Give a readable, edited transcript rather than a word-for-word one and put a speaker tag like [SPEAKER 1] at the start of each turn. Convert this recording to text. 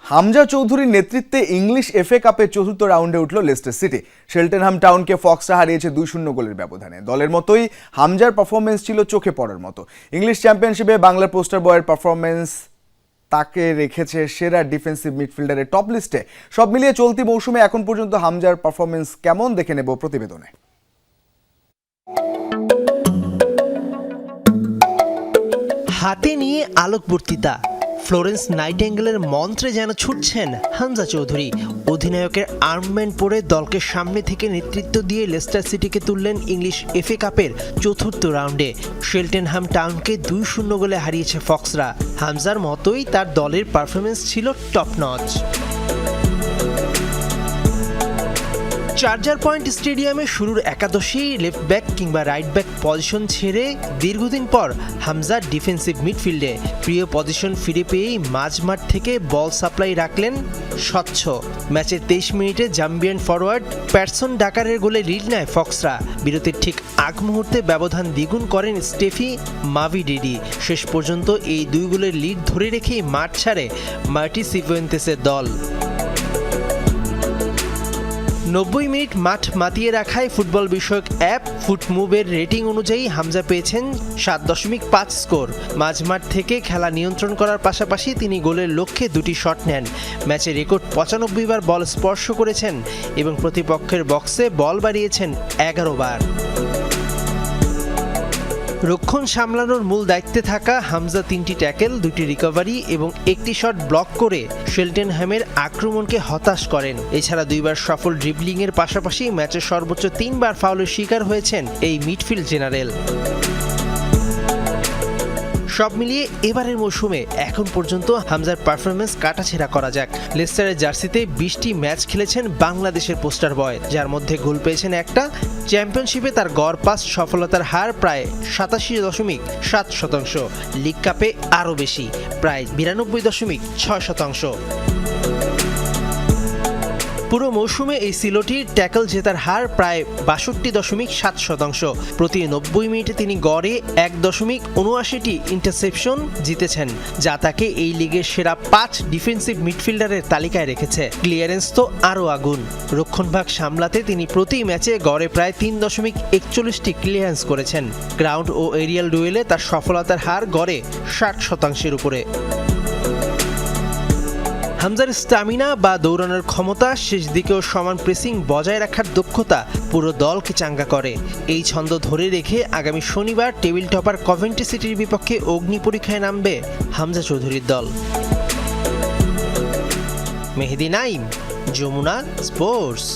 [SPEAKER 1] হামজা চৌধুরীর নেতৃত্বে English FA কাপের চতুর্থ রাউন্ডে উঠল লেস্টার সিটি। শেল্টেনহাম টাউনকে ফক্সরা হারিয়েছে 2-0 গোলের ব্যবধানে। দলের মতোই হামজার পারফরমেন্স ছিল চোখে পড়ার মতো। ইংলিশ চ্যাম্পিয়নশিপে বাংলার পোস্টার বয়ের পারফরমেন্স তাকে রেখেছে সেরা ডিফেন্সিভ মিডফিল্ডারের টপ লিস্টে। সব মিলিয়ে চলতি মৌসুমে এখন পর্যন্ত হামজার পারফরমেন্স কেমন দেখে নেব প্রতিবেদনে।
[SPEAKER 2] হাতে নিয়ে আলোকবর্তিতা, ফ্লোরেন্স নাইটেঙ্গেলের মন্ত্রে যেন ছুটছেন হামজা চৌধুরী। অধিনায়কের আর্মব্যান্ড পরে দলকে সামনে থেকে নেতৃত্ব দিয়ে লেস্টার সিটিকে তুললেন ইংলিশ এফএ কাপের চতুর্থ রাউন্ডে। শেল্টেনহাম টাউনকে 2-0 গোলে হারিয়েছে ফক্সরা। হামজার মতোই তার দলের পারফরমেন্স ছিল টপ নচ। চার্জার পয়েন্ট স্টেডিয়ামে শুরুর একাদশেই লেফট ব্যাক কিংবা রাইট ব্যাক পজিশন ছেড়ে দীর্ঘদিন পর হামজা ডিফেন্সিভ মিডফিল্ডে প্রিয় পজিশন ফিরে পেয়েই মাঝমাঠ থেকে বল সাপ্লাই রাখলেন স্বচ্ছ। ম্যাচের 23 মিনিটে জাম্বিয়ান ফরওয়ার্ড প্যাটসন ডাকারের গোলে লিড নেয় ফক্সরা। বিরতির ঠিক আগ মুহূর্তে ব্যবধান দ্বিগুণ করেন স্টেফি মাভিডিডি। শেষ পর্যন্ত এই 2 গোলের লিড ধরে রেখেই মাঠ ছাড়ে মার্টি সিফুয়েন্তেসের দল। 90 মিনিট মাঠ মাতিয়ে রাখায় ফুটবল বিষয়ক অ্যাপ ফুটমুভের রেটিং অনুযায়ী হামজা পেয়েছেন 7.5 স্কোর। মাঝমাঠ থেকে খেলা নিয়ন্ত্রণ করার পাশাপাশি তিনি গোলের লক্ষ্যে 2টি শট নেন। ম্যাচে রেকর্ড 95 বার বল স্পর্শ করেছেন এবং প্রতিপক্ষের বক্সে বল বাড়িয়েছেন 11 বার। রক্ষণ সামলানোর মূল দায়িত্বে থাকা হামজা 3টি ট্যাকেল, 2টি রিকভারি এবং 1টি শট ব্লক করে শেল্টেনহ্যামের আক্রমণকে হতাশ করেন। এছাড়া 2 বার সফল ড্রিবলিংয়ের পাশাপাশি ম্যাচের সর্বোচ্চ 3 বার ফাউলের শিকার হয়েছেন এই মিডফিল্ড জেনারেল। সব মিলিয়ে এবারের মৌসুমে এখন পর্যন্ত হামজার পারফরমেন্স কাটাছেঁড়া করা যাক। লেস্টারের জার্সিতে 20টি ম্যাচ খেলেছেন বাংলাদেশের পোস্টার বয়, যার মধ্যে গোল পেয়েছেন একটা। চ্যাম্পিয়নশিপে তার গড় পাস সফলতার হার প্রায় 87.7%। লিগ কাপে আরও বেশি, প্রায় 92.6%। পুরো মৌসুমে এই সিলোটির ট্যাকল জেতার হার প্রায় 62.7%। প্রতি 90 মিনিটে তিনি গড়ে 1.79টি ইন্টারসেপশন জিতেছেন, যা তাকে এই লিগের সেরা 5 ডিফেন্সিভ মিডফিল্ডারের তালিকায় রেখেছে। ক্লিয়ারেন্স তো আরও আগুন। রক্ষণভাগ সামলাতে তিনি প্রতি ম্যাচে গড়ে প্রায় 3.41টি ক্লিয়ারেন্স করেছেন। গ্রাউন্ড ও এরিয়াল ডুয়েলে তার সফলতার হার গড়ে 60%-এর উপরে। হামজার স্টামিনা বা দৌড়ানোর ক্ষমতা, শেষ দিকেও সমান প্রেসিং বজায় রাখার দক্ষতা পুরো দলকে চাঙ্গা করে। এই ছন্দ ধরে রেখে আগামী শনিবার টেবিল টপার কভেন্ট্রি সিটির বিপক্ষে অগ্নি পরীক্ষায় নামবে হামজা চৌধুরীর দল। মেহেদি নাইম, যমুনা স্পোর্টস।